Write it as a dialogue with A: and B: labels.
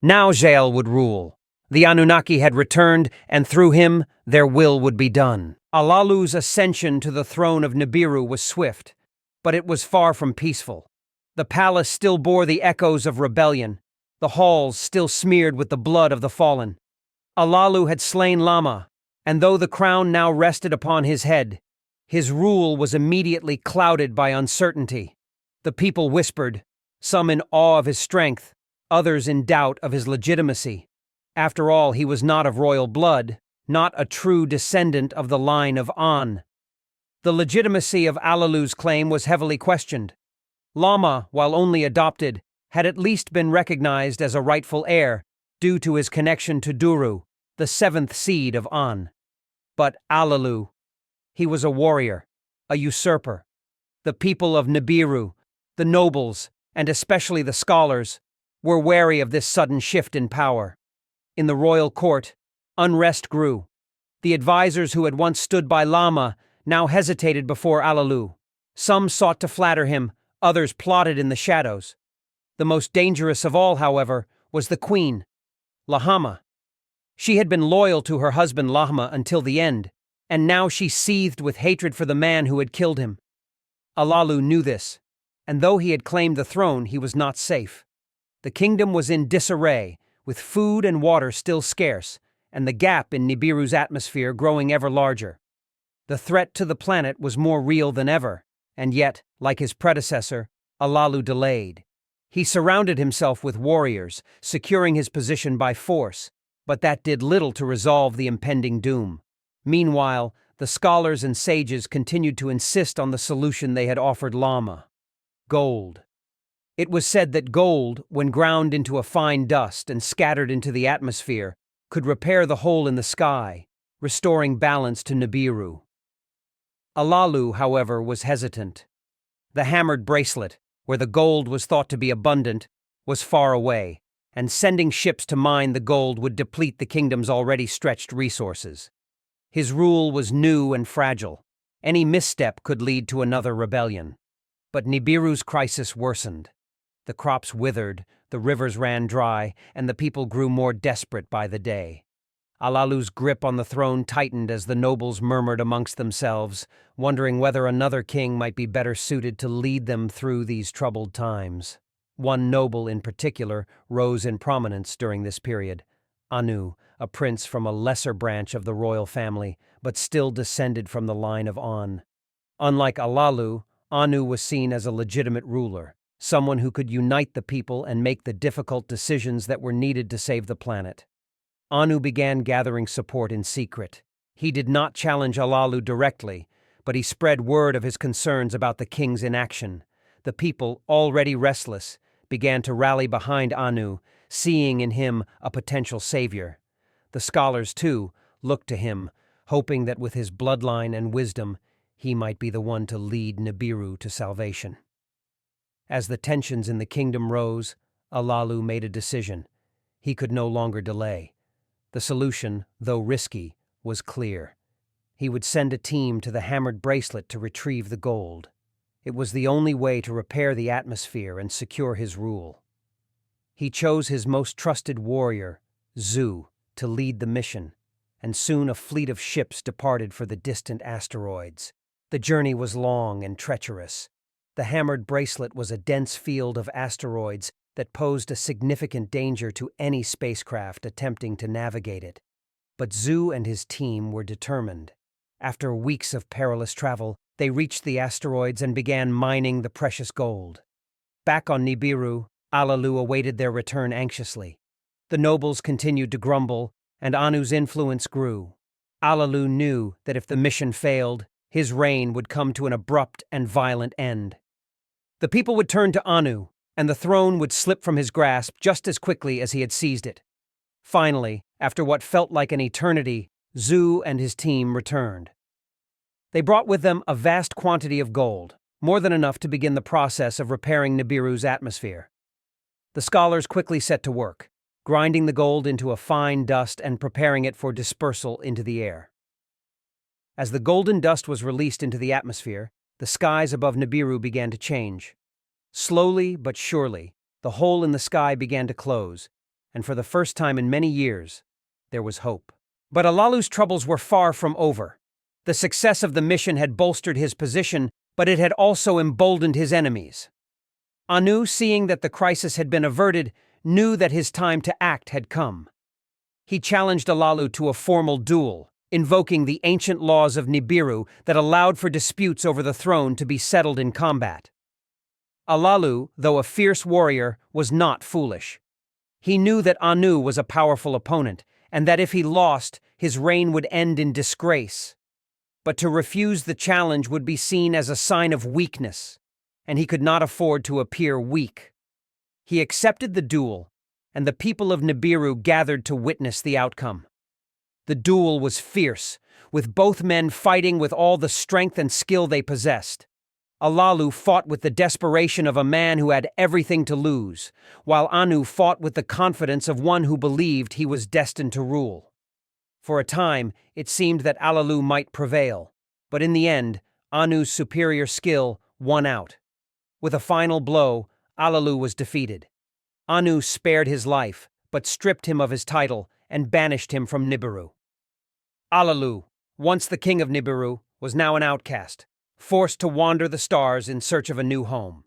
A: Now Jael would rule. The Anunnaki had returned, and through him, their will would be done. Alalu's ascension to the throne of Nibiru was swift, but it was far from peaceful. The palace still bore the echoes of rebellion, the halls still smeared with the blood of the fallen. Alalu had slain Lama, and though the crown now rested upon his head, his rule was immediately clouded by uncertainty. The people whispered, some in awe of his strength, others in doubt of his legitimacy. After all, he was not of royal blood, not a true descendant of the line of An. The legitimacy of Alalu's claim was heavily questioned. Lama, while only adopted, had at least been recognized as a rightful heir due to his connection to Duru, the seventh seed of An. But Alalu, he was a warrior, a usurper. The people of Nibiru, the nobles, and especially the scholars, were wary of this sudden shift in power. In the royal court, unrest grew. The advisors who had once stood by Lama now hesitated before Alalu. Some sought to flatter him, others plotted in the shadows. The most dangerous of all, however, was the queen, Lahama. She had been loyal to her husband Lahma until the end, and now she seethed with hatred for the man who had killed him. Alalu knew this, and though he had claimed the throne, he was not safe. The kingdom was in disarray, with food and water still scarce, and the gap in Nibiru's atmosphere growing ever larger. The threat to the planet was more real than ever, and yet, like his predecessor, Alalu delayed. He surrounded himself with warriors, securing his position by force, but that did little to resolve the impending doom. Meanwhile, the scholars and sages continued to insist on the solution they had offered Lama: gold. It was said that gold, when ground into a fine dust and scattered into the atmosphere, could repair the hole in the sky, restoring balance to Nibiru. Alalu, however, was hesitant. The hammered bracelet, where the gold was thought to be abundant, was far away, and sending ships to mine the gold would deplete the kingdom's already stretched resources. His rule was new and fragile. Any misstep could lead to another rebellion. But Nibiru's crisis worsened. The crops withered, the rivers ran dry, and the people grew more desperate by the day. Alalu's grip on the throne tightened as the nobles murmured amongst themselves, wondering whether another king might be better suited to lead them through these troubled times. One noble in particular rose in prominence during this period: Anu, a prince from a lesser branch of the royal family, but still descended from the line of An. Unlike Alalu, Anu was seen as a legitimate ruler, someone who could unite the people and make the difficult decisions that were needed to save the planet. Anu began gathering support in secret. He did not challenge Alalu directly, but he spread word of his concerns about the king's inaction. The people, already restless, began to rally behind Anu, seeing in him a potential savior. The scholars, too, looked to him, hoping that with his bloodline and wisdom, he might be the one to lead Nibiru to salvation. As the tensions in the kingdom rose, Alalu made a decision. He could no longer delay. The solution, though risky, was clear. He would send a team to the hammered bracelet to retrieve the gold. It was the only way to repair the atmosphere and secure his rule. He chose his most trusted warrior, Zu, to lead the mission, and soon a fleet of ships departed for the distant asteroids. The journey was long and treacherous. The hammered bracelet was a dense field of asteroids that posed a significant danger to any spacecraft attempting to navigate it. But Zu and his team were determined. After weeks of perilous travel, they reached the asteroids and began mining the precious gold. Back on Nibiru, Alalu awaited their return anxiously. The nobles continued to grumble, and Anu's influence grew. Alalu knew that if the mission failed, his reign would come to an abrupt and violent end. The people would turn to Anu, and the throne would slip from his grasp just as quickly as he had seized it. Finally, after what felt like an eternity, Zu and his team returned. They brought with them a vast quantity of gold, more than enough to begin the process of repairing Nibiru's atmosphere. The scholars quickly set to work, grinding the gold into a fine dust and preparing it for dispersal into the air. As the golden dust was released into the atmosphere, the skies above Nibiru began to change. Slowly but surely, the hole in the sky began to close, and for the first time in many years, there was hope. But Alalu's troubles were far from over. The success of the mission had bolstered his position, but it had also emboldened his enemies. Anu, seeing that the crisis had been averted, knew that his time to act had come. He challenged Alalu to a formal duel, invoking the ancient laws of Nibiru that allowed for disputes over the throne to be settled in combat. Alalu, though a fierce warrior, was not foolish. He knew that Anu was a powerful opponent, and that if he lost, his reign would end in disgrace. But to refuse the challenge would be seen as a sign of weakness, and he could not afford to appear weak. He accepted the duel, and the people of Nibiru gathered to witness the outcome. The duel was fierce, with both men fighting with all the strength and skill they possessed. Alalu fought with the desperation of a man who had everything to lose, while Anu fought with the confidence of one who believed he was destined to rule. For a time, it seemed that Alalu might prevail, but in the end, Anu's superior skill won out. With a final blow, Alalu was defeated. Anu spared his life, but stripped him of his title and banished him from Nibiru. Alalu, once the king of Nibiru, was now an outcast, forced to wander the stars in search of a new home.